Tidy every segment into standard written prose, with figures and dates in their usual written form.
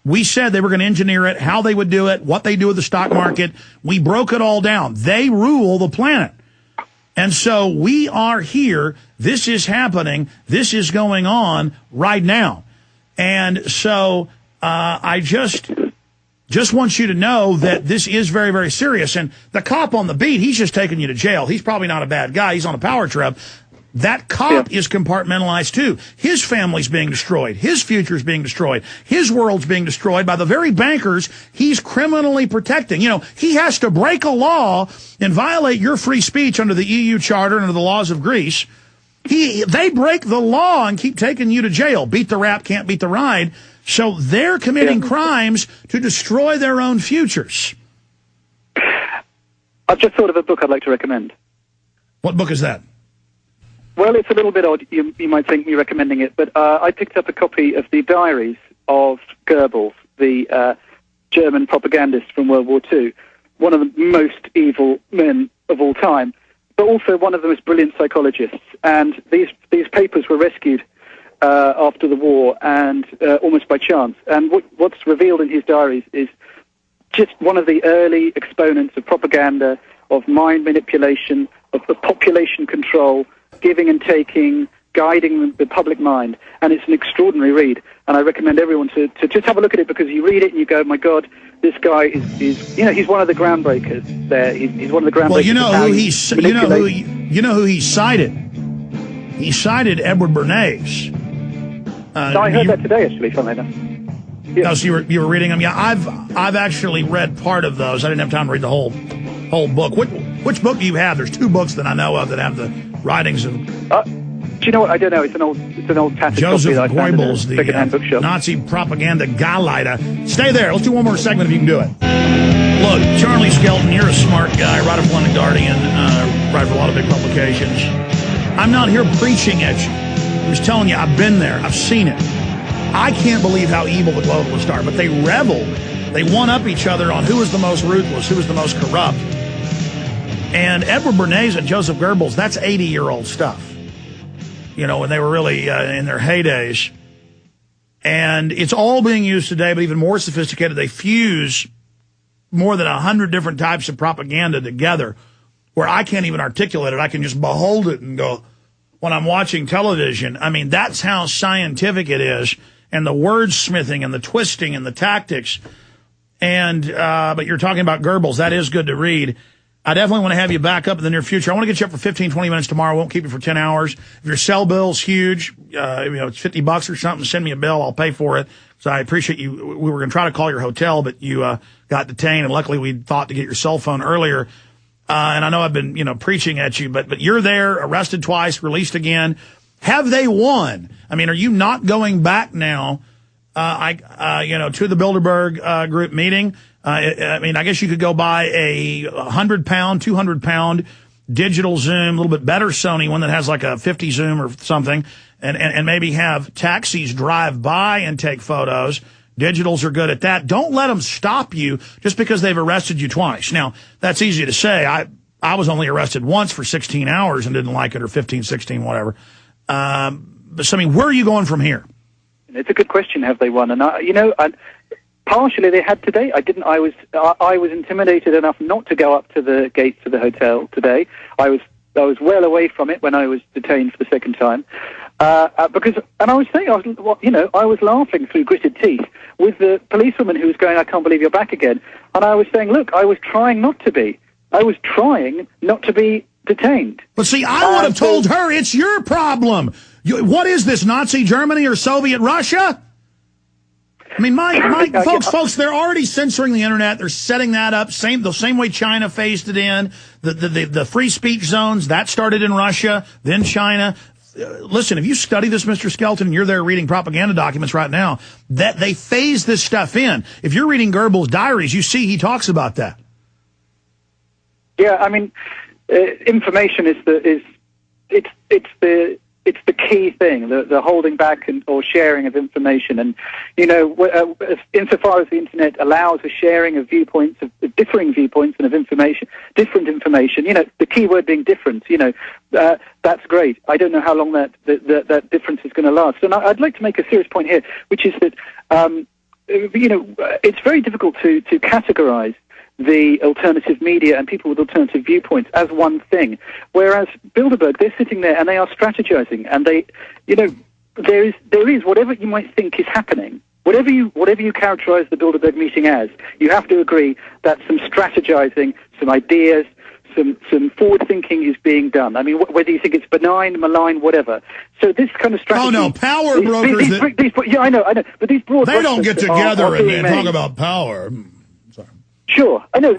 We said they were going to engineer it, how they would do it, what they do with the stock market. We broke it all down. They rule the planet. And so we are here. This is happening. This is going on right now. And so I just want you to know that this is very, very serious. And the cop on the beat, he's just taking you to jail. He's probably not a bad guy. He's on a power trip. That cop is compartmentalized, too. His family's being destroyed. His future's being destroyed. His world's being destroyed by the very bankers he's criminally protecting. You know, he has to break a law and violate your free speech under the EU Charter and under the laws of Greece. They break the law and keep taking you to jail. Beat the rap, can't beat the ride. So they're committing crimes to destroy their own futures. I've just thought of a book I'd like to recommend. What book is that? Well, it's a little bit odd. You might think me recommending it, but I picked up a copy of the diaries of Goebbels, the German propagandist from World War II, one of the most evil men of all time, but also one of the most brilliant psychologists. And these papers were rescued after the war, and almost by chance. And what's revealed in his diaries is just one of the early exponents of propaganda, of mind manipulation, of population control, giving and taking, guiding the public mind. And it's an extraordinary read. And I recommend everyone to just have a look at it, because you read it and you go, my God, this guy is you know, he's one of the groundbreakers there. He's one of the groundbreakers. Well, you know who he cited. He cited Edward Bernays. No, I heard that today, actually, funnily enough. Yeah. Oh, so you were reading them? Yeah, I've actually read part of those. I didn't have time to read the whole book. Which book do you have? There's two books that I know of that have the writings of. Do you know what? I don't know. It's an old tattered Joseph copy that I found in a secondhand bookshop. Nazi propaganda Gauleiter. Stay there. Let's do one more segment if you can do it. Look, Charlie Skelton, you're a smart guy. Writer for London Guardian. Write for a lot of big publications. I'm not here preaching at you. I'm just telling you, I've been there. I've seen it. I can't believe how evil the globalists are, but they revel. They one-up each other on who is the most ruthless, who is the most corrupt. And Edward Bernays and Joseph Goebbels, that's 80-year-old stuff. You know, when they were really in their heydays. And it's all being used today, but even more sophisticated. They fuse more than 100 different types of propaganda together where I can't even articulate it. I can just behold it and go, when I'm watching television, I mean, that's how scientific it is, and the wordsmithing and the twisting and the tactics. And but you're talking about Goebbels. That is good to read. I definitely want to have you back up in the near future. I want to get you up for 15, 20 minutes tomorrow. I won't keep you for 10 hours. If your cell bill's huge, you know, it's $50 or something, send me a bill. I'll pay for it. So I appreciate you. We were going to try to call your hotel, but you got detained, and luckily we thought to get your cell phone earlier. And I know I've been, you know, preaching at you, but you're there, arrested twice, released again. Have they won? I mean, are you not going back now, you know, to the Bilderberg group meeting? I mean, I guess you could go buy a 100-pound, 200-pound digital zoom, a little bit better Sony one that has like a 50 zoom or something, and maybe have taxis drive by and take photos. Digitals are good at that. Don't let them stop you just because they've arrested you twice. Now, that's easy to say. I was only arrested once for 16 hours and didn't like it, or 15, 16, whatever. But so, I mean, where are you going from here? It's a good question. Have they won? And partially they had today. I didn't. I was intimidated enough not to go up to the gates of the hotel today. I was well away from it when I was detained for the second time. Because I was laughing through gritted teeth with the policewoman who was going, "I can't believe you're back again." And I was saying, "Look, I was trying not to be. I was trying not to be detained." But see, I would have told her it's your problem. What is this, Nazi Germany or Soviet Russia? I mean, folks, they're already censoring the internet. They're setting that up the same way China phased it in. The free speech zones, that started in Russia, then China. Listen, if you study this, Mr. Skelton, and you're there reading propaganda documents right now, that they phase this stuff in. If you're reading Goebbels' diaries, you see he talks about that. Yeah, I mean, information is the key thing, the holding back or sharing of information. And, you know, insofar as the internet allows a sharing of viewpoints, of differing viewpoints and of information, different information, you know, the key word being different, you know, that's great. I don't know how long that difference is going to last. And I'd like to make a serious point here, which is that it's very difficult to categorize the alternative media and people with alternative viewpoints as one thing. Whereas Bilderberg, they're sitting there and they are strategizing, and they, there is whatever you might think is happening. Whatever you characterize the Bilderberg meeting as, you have to agree that some strategizing, some ideas, some forward thinking is being done. I mean, whether you think it's benign, malign, whatever. So this kind of strategy. Oh no, power brokers. Yeah, I know. But these broad. They don't get together and talk about power. Sorry. Sure, I know.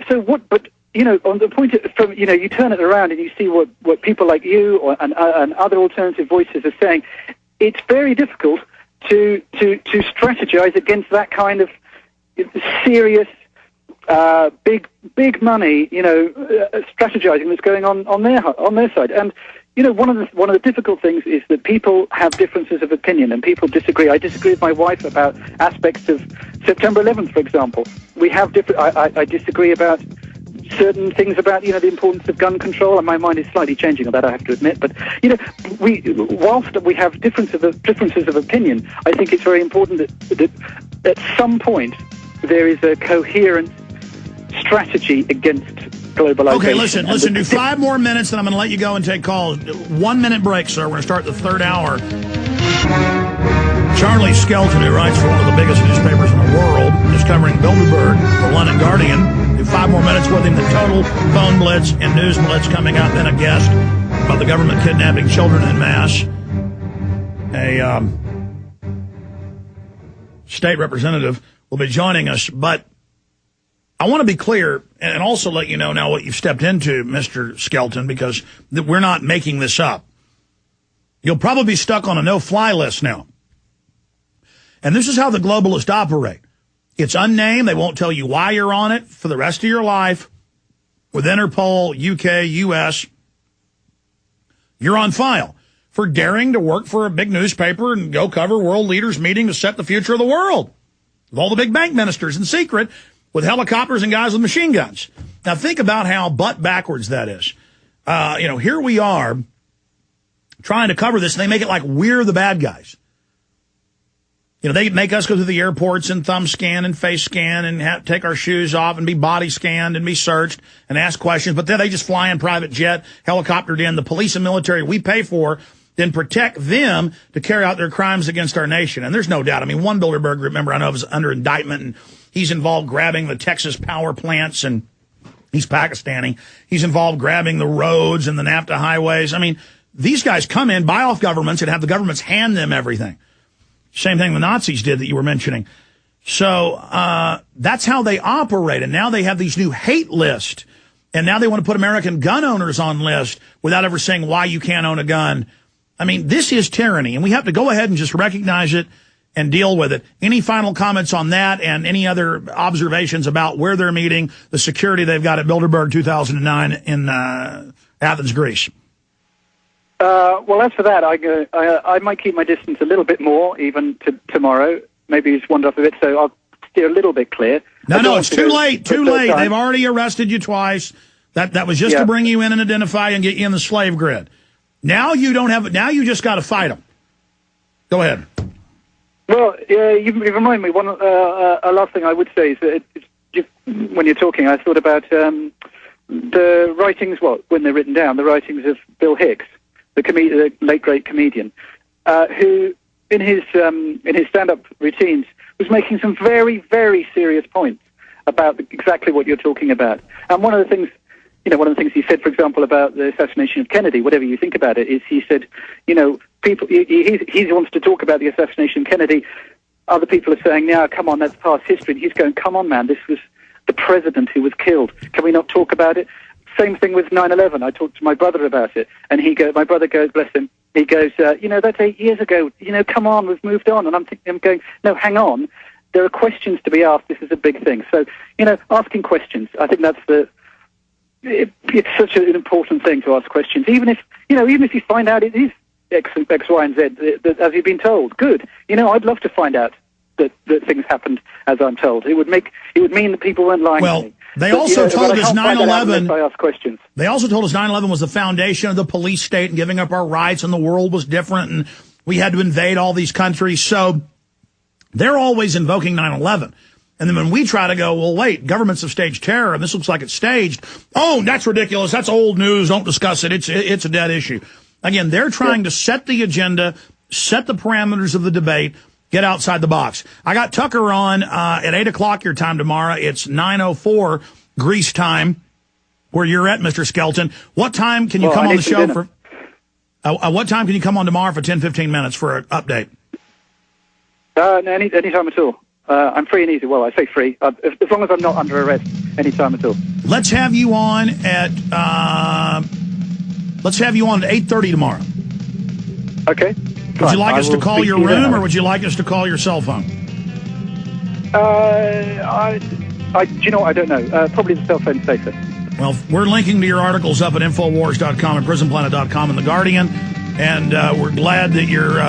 so what? But on the point from you turn it around and you see what people like you and other alternative voices are saying. It's very difficult to strategize against that kind of serious. Big money, strategizing that's going on their side, and one of the difficult things is that people have differences of opinion and people disagree. I disagree with my wife about aspects of September 11th, for example. We have different. I disagree about certain things about the importance of gun control, and my mind is slightly changing on that, I have to admit. But whilst we have differences of opinion, I think it's very important that at some point there is a coherent strategy against globalization. Okay, listen. Do 5 more minutes, then I'm going to let you go and take calls. 1 minute break, sir. We're going to start the third hour. Charlie Skelton, who writes for one of the biggest newspapers in the world, is covering Bilderberg, the London Guardian. Do 5 more minutes with him. The total phone blitz and news blitz coming up, and a guest about the government kidnapping children en masse. A state representative will be joining us, but I want to be clear and also let you know now what you've stepped into, Mr. Skelton, because we're not making this up. You'll probably be stuck on a no-fly list now. And this is how the globalists operate. It's unnamed. They won't tell you why you're on it for the rest of your life. With Interpol, UK, US, you're on file for daring to work for a big newspaper and go cover world leaders meeting to set the future of the world. With all the big bank ministers in secret, with helicopters and guys with machine guns. Now think about how butt backwards that is. Here we are trying to cover this, and they make it like we're the bad guys. They make us go through the airports and thumb scan and face scan and take our shoes off and be body scanned and be searched and ask questions. But then they just fly in private jet, helicoptered in. The police and military we pay for then protect them to carry out their crimes against our nation. And there's no doubt. I mean, one Bilderberg, remember, I know was under indictment, and he's involved grabbing the Texas power plants, and he's Pakistani. He's involved grabbing the roads and the NAFTA highways. I mean, these guys come in, buy off governments, and have the governments hand them everything. Same thing the Nazis did that you were mentioning. So that's how they operate. And now they have these new hate lists. And now they want to put American gun owners on list without ever saying why you can't own a gun. I mean, this is tyranny, and we have to go ahead and just recognize it and deal with it. Any final comments on that and any other observations about where they're meeting, the security they've got at Bilderberg 2009 in Athens, Greece? Well, as for that, I might keep my distance a little bit more, even tomorrow. Maybe just wander off a bit, so I'll steer a little bit clear. No, it's too late. Too late. They've already arrested you twice. That was just to bring you in and identify and get you in the slave grid. Now you don't have it. Now you just got to fight them. Go ahead. Well, you remind me. A last thing I would say is that when you're talking, I thought about the writings. Well, when they're written down, the writings of Bill Hicks, the late great comedian, who in his stand-up routines was making some very, very serious points about exactly what you're talking about. And one of the things he said, for example, about the assassination of Kennedy, whatever you think about it, is he said, people, he wants to talk about the assassination of Kennedy. Other people are saying, now, come on, that's past history. And he's going, come on, man, this was the president who was killed. Can we not talk about it? Same thing with 9/11. I talked to my brother about it, and my brother goes, bless him, he goes, that's 8 years ago. Come on, we've moved on. And I'm going, no, hang on. There are questions to be asked. This is a big thing. So, asking questions, I think that's it's such an important thing to ask questions, even if you find out it is X, Y, and Z, as you've been told. Good. I'd love to find out that things happened as I'm told. It would mean that people weren't lying to me. They also told us 9/11. I ask questions. They also told us 9/11 was the foundation of the police state and giving up our rights, and the world was different, and we had to invade all these countries. So They're always invoking 9/11. And then when we try to go, well, wait, governments have staged terror, and this looks like it's staged. Oh, that's ridiculous. That's old news. Don't discuss it. It's a dead issue. Again, they're trying to set the agenda, set the parameters of the debate, get outside the box. I got Tucker on at 8 o'clock your time tomorrow. It's 9:04 Greece time, where you're at, Mr. Skelton. What time can you come on the show for? What time can you come on tomorrow for 10, 15 minutes for an update? Any time at all. I'm free and easy. Well, I say free. As long as I'm not under arrest, any time at all. Let's have you on at 8:30 tomorrow. Okay. Would you like us to call your room, or would you like us to call your cell phone? Do you know what? I don't know. Probably the cell phone's safer. Well, we're linking to your articles up at Infowars.com and PrisonPlanet.com and The Guardian, and we're glad that you're